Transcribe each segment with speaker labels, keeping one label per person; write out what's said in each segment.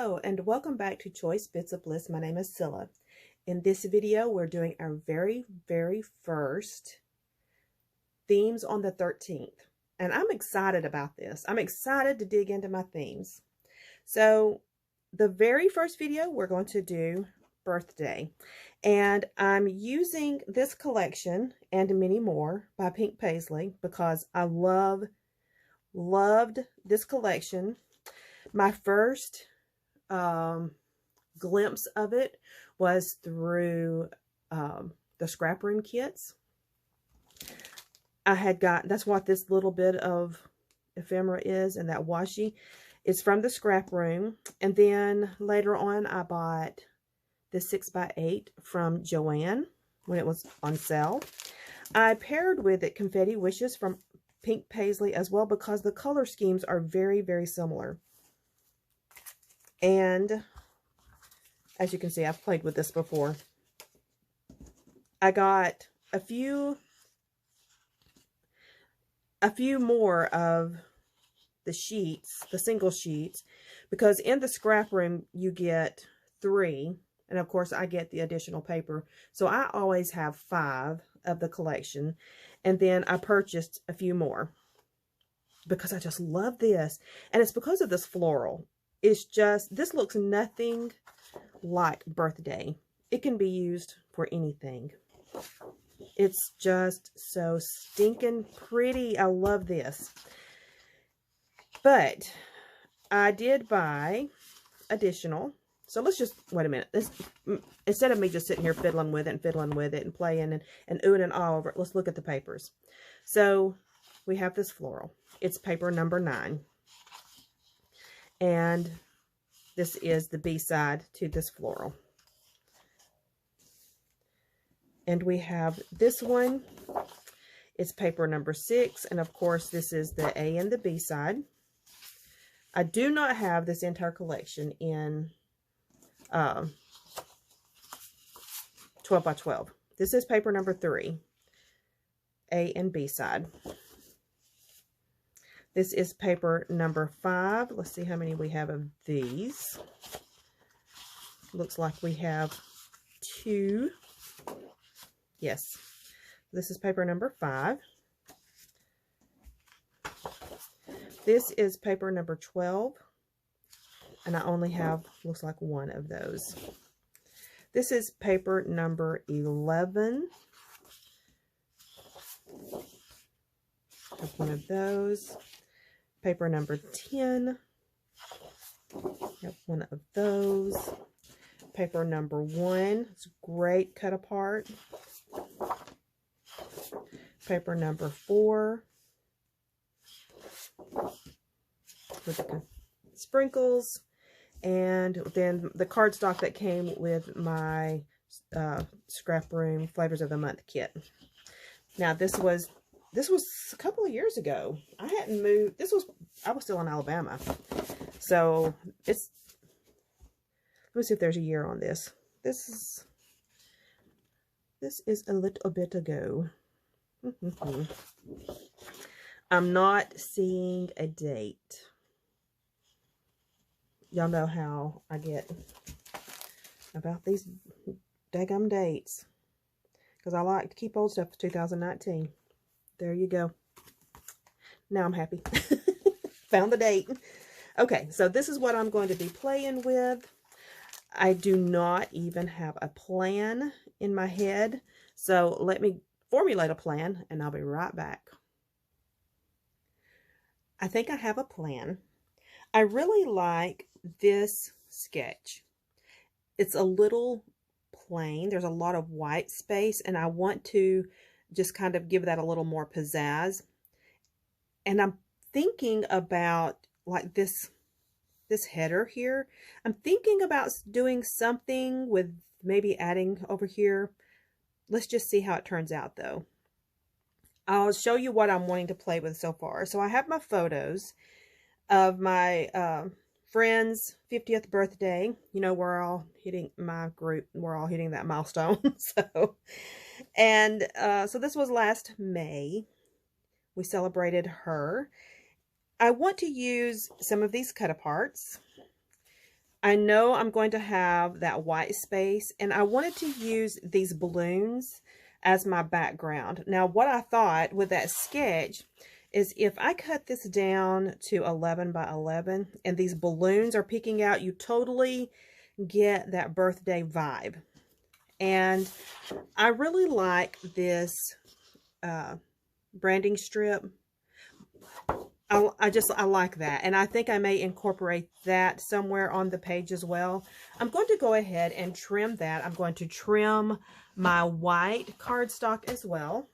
Speaker 1: Hello and welcome back to Choice Bits of Bliss. My name is Cilla. In this video, we're doing our very first themes on the 13th. And I'm excited about this. I'm excited to dig into my themes. So the very first video, we're going to do birthday. And I'm using this collection and many more by Pink Paisley because I loved this collection. My first glimpse of it was through the scrap room kits. I had got, that's what this little bit of ephemera is, and that washi is from the scrap room. And then later on I bought the 6x8 from Joann when it was on sale. I paired with it Confetti Wishes from Pink Paisley as well because the color schemes are very similar. And as you can see, I've played with this before. I got a few more of the sheets, the single sheets, because in the scrap room you get 3, and of course I get the additional paper. So I always have 5 of the collection, and then I purchased a few more because I just love this, and it's because of this floral. It's just, this looks nothing like birthday. It can be used for anything. It's just so stinking pretty. I love this. But I did buy additional. So let's just, wait a minute. Instead of me just sitting here fiddling with it and playing and oohing and all over it, let's look at the papers. So we have this floral. It's paper number 9. And this is the B-side to this floral. And we have this one. It's paper number 6. And of course, this is the A and the B side. I do not have this entire collection in 12 by 12. This is paper number 3. A and B side. This is paper number 5. Let's see how many we have of these. Looks like we have 2. Yes. This is paper number 5. This is paper number 12. And I only have, looks like 1 of those. This is paper number 11. Have 1 of those. Paper number 10, have 1 of those. Paper number 1, it's great cut apart. Paper number 4, with the sprinkles. And then the cardstock that came with my Scrap Room Flavors of the Month kit. Now this was a couple of years ago. I hadn't moved. I was still in Alabama. So it's, let me see if there's a year on this. This is a little bit ago. I'm not seeing a date. Y'all know how I get about these daggum dates, because I like to keep old stuff for 2019. There you go. Now I'm happy. Found the date. Okay, so this is what I'm going to be playing with. I do not even have a plan in my head. So let me formulate a plan and I'll be right back. I think I have a plan. I really like this sketch. It's a little plain. There's a lot of white space, and I want to just kind of give that a little more pizzazz. And I'm thinking about like this header here. I'm thinking about doing something with maybe adding over here. Let's just see how it turns out though. I'll show you what I'm wanting to play with so far. So I have my photos of my friend's 50th birthday. You know, we're all hitting, my group, we're all hitting that milestone. So this was last May. We celebrated her. I want to use some of these cut aparts. I know I'm going to have that white space, and I wanted to use these balloons as my background. Now, what I thought with that sketch is if I cut this down to 11 by 11 and these balloons are peeking out, you totally get that birthday vibe. And I really like this branding strip. I like that, and I think I may incorporate that somewhere on the page as well. I'm going to go ahead and trim that. I'm going to trim my white cardstock as well.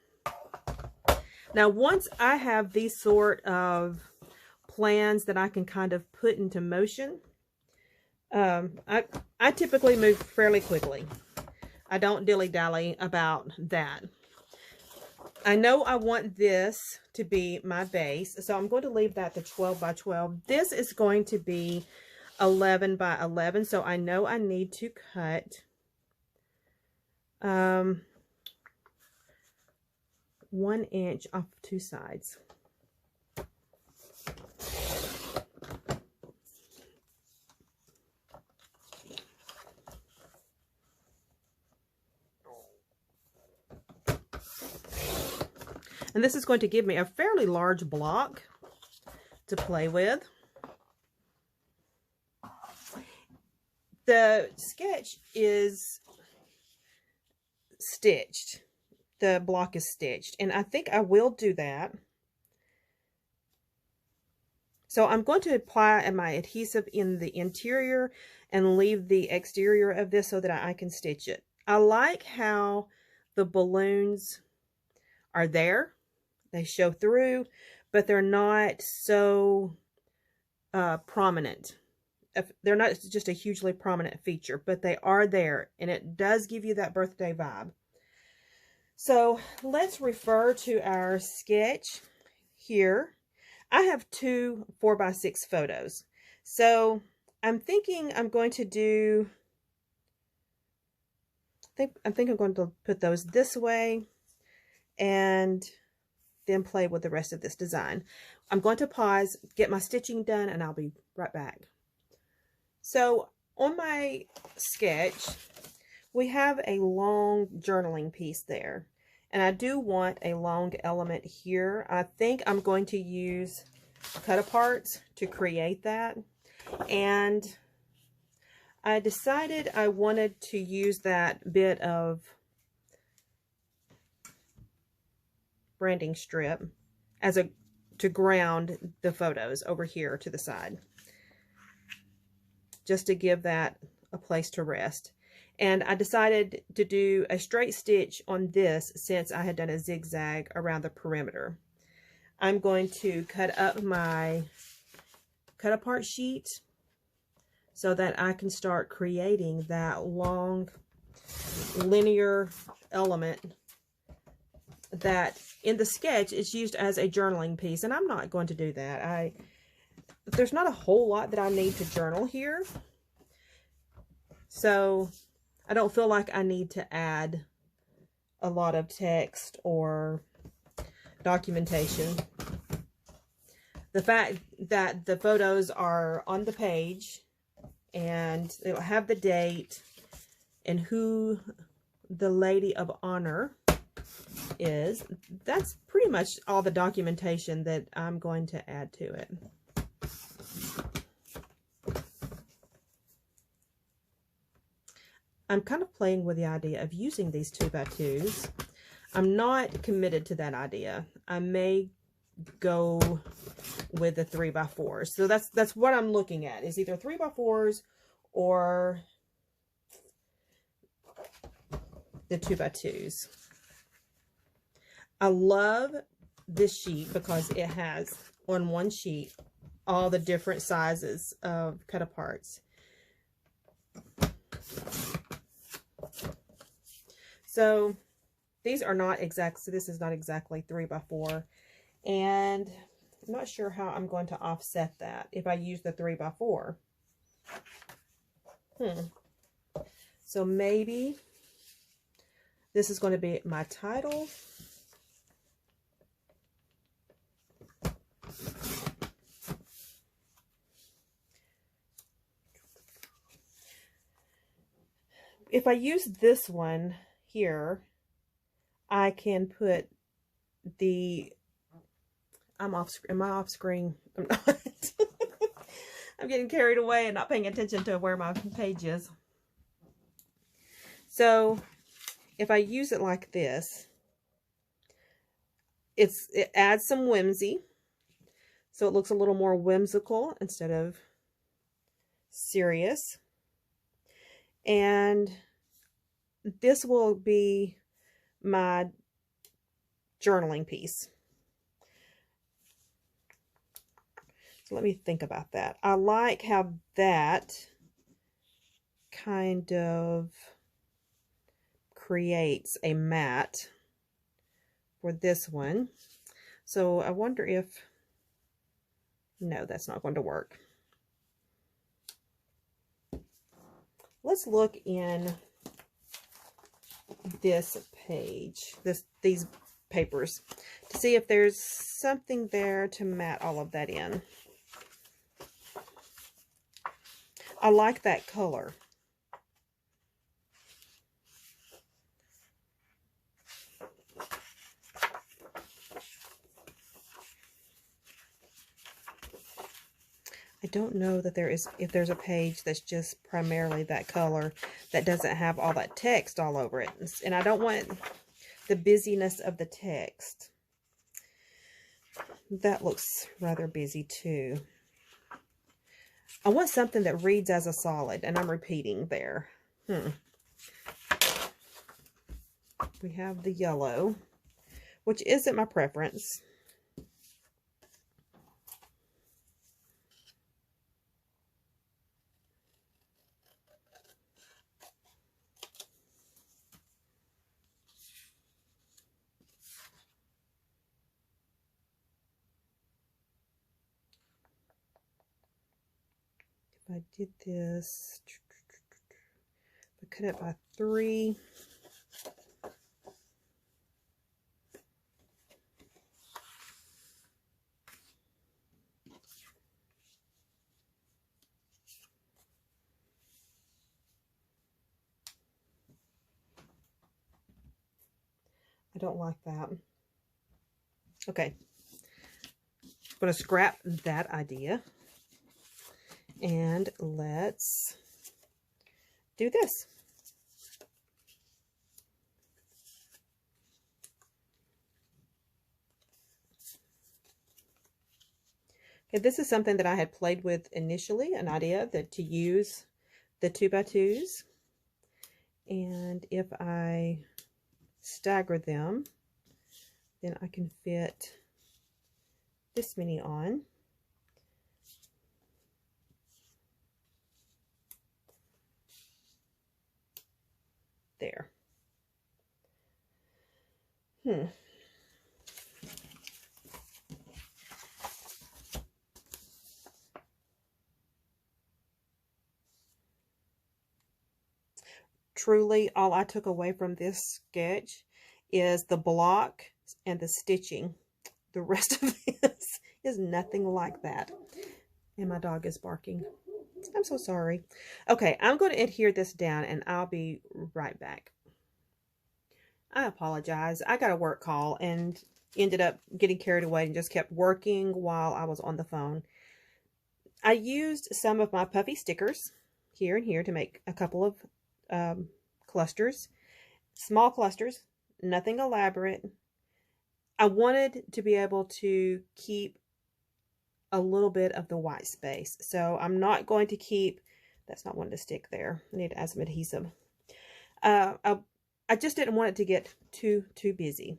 Speaker 1: Now, once I have these sort of plans that I can kind of put into motion, I typically move fairly quickly. I don't dilly-dally about that. I know I want this to be my base, so I'm going to leave that to 12 by 12. This is going to be 11 by 11, so I know I need to cut 1 inch off two sides. And this is going to give me a fairly large block to play with. The sketch is stitched. The block is stitched, and I think I will do that. So I'm going to apply my adhesive in the interior and leave the exterior of this so that I can stitch it. I like how the balloons are there. They show through, but they're not so prominent. They're not just a hugely prominent feature, but they are there, and it does give you that birthday vibe. So let's refer to our sketch here. I have 2 4x6 photos. So I'm thinking I'm going to do, I think I'm going to put those this way and then play with the rest of this design. I'm going to pause, get my stitching done, and I'll be right back. So on my sketch, we have a long journaling piece there, and I do want a long element here. I think I'm going to use cut-aparts to create that, and I decided I wanted to use that bit of branding strip as to ground the photos over here to the side, just to give that a place to rest. And I decided to do a straight stitch on this since I had done a zigzag around the perimeter. I'm going to cut up my cut-apart sheet so that I can start creating that long linear element that in the sketch is used as a journaling piece, and I'm not going to do that. There's not a whole lot that I need to journal here, so I don't feel like I need to add a lot of text or documentation. The fact that the photos are on the page and it'll have the date and who the lady of honor is, that's pretty much all the documentation that I'm going to add to it. I'm kind of playing with the idea of using these 2x2s. I'm not committed to that idea. I may go with the 3x4s. So that's what I'm looking at, is either 3x4s or the 2x2s. I love this sheet because it has on one sheet all the different sizes of cut-aparts. So these are not exact, so this is not exactly 3x4, and I'm not sure how I'm going to offset that if I use the 3x4. So maybe this is going to be my title. if I use this one here, I can put the, am I off screen? I'm not. I'm getting carried away and not paying attention to where my page is. So if I use it like this, it adds some whimsy. So it looks a little more whimsical instead of serious. And this will be my journaling piece. So let me think about that. I like how that kind of creates a mat for this one. So I wonder if, no, that's not going to work. Let's look in this page, these papers, to see if there's something there to mat all of that in. I like that color. I don't know that if there's a page that's just primarily that color that doesn't have all that text all over it. And I don't want the busyness of the text. That looks rather busy too. I want something that reads as a solid, and I'm repeating there. We have the yellow, which isn't my preference. If I did this, I cut it by 3. I don't like that. Okay. I'm going to scrap that idea. And let's do this. Okay, this is something that I had played with initially, an idea that to use the 2x2s. And if I stagger them, then I can fit this many on. There. Truly, all I took away from this sketch is the block and the stitching. The rest of this is nothing like that. And my dog is barking. I'm so sorry. Okay, I'm going to adhere this down and I'll be right back. I apologize. I got a work call and ended up getting carried away and just kept working while I was on the phone. I used some of my puffy stickers here and here to make a couple of clusters. Small clusters, nothing elaborate. I wanted to be able to keep a little bit of the white space. So I'm not going to keep, that's not one to stick there. I need to add some adhesive. I just didn't want it to get too busy.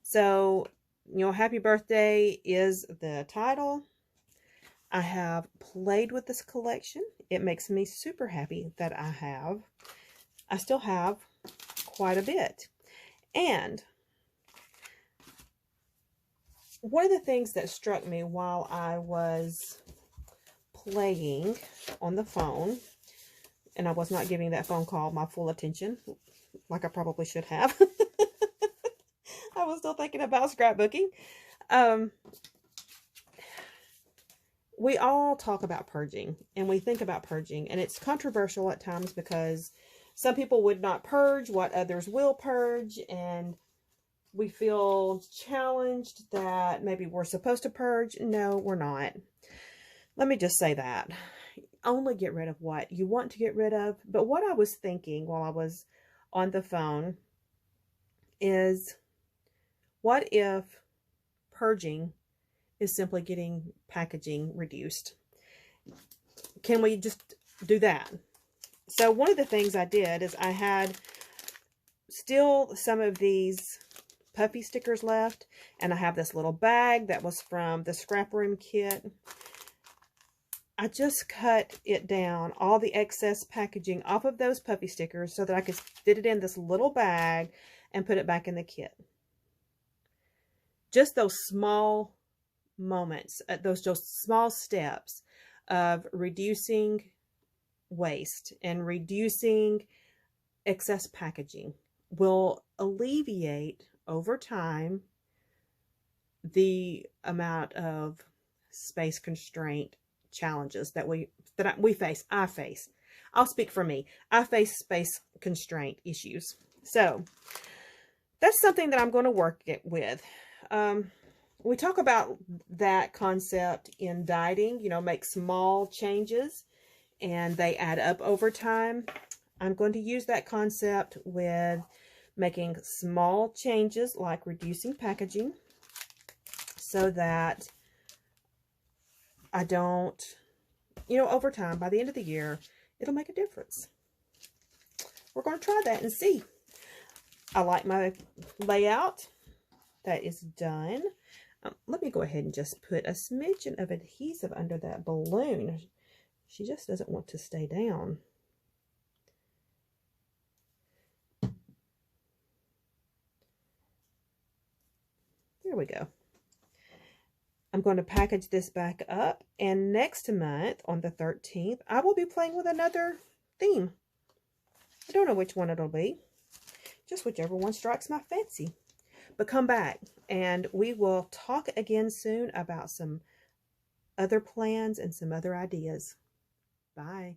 Speaker 1: So, you know, Happy Birthday is the title. I have played with this collection. It makes me super happy that I still have quite a bit. And one of the things that struck me while I was playing on the phone, and I was not giving that phone call my full attention, like I probably should have. I was still thinking about scrapbooking. We all talk about purging, and we think about purging, and it's controversial at times because some people would not purge what others will purge, and we feel challenged that maybe we're supposed to purge. No, we're not. Let me just say that. Only get rid of what you want to get rid of. But what I was thinking while I was on the phone is, what if purging is simply getting packaging reduced? Can we just do that? So one of the things I did is I had still some of these puffy stickers left, and I have this little bag that was from the scrap room kit. I just cut it down, all the excess packaging off of those puffy stickers, so that I could fit it in this little bag and put it back in the kit. Just those small moments, those small steps of reducing waste and reducing excess packaging will alleviate over time the amount of space constraint challenges that we face. I face. I'll speak for me. I face space constraint issues. So that's something that I'm going to work it with. We talk about that concept in dieting, you know, make small changes and they add up over time. I'm going to use that concept with making small changes like reducing packaging, so that I don't, you know, over time, by the end of the year, it'll make a difference. We're going to try that and see. I like my layout. That is done. Let me go ahead and just put a smidgen of adhesive under that balloon. She just doesn't want to stay down. There we go. I'm going to package this back up, and next month on the 13th, I will be playing with another theme. I don't know which one it'll be. Just whichever one strikes my fancy. But come back, and we will talk again soon about some other plans and some other ideas. Bye.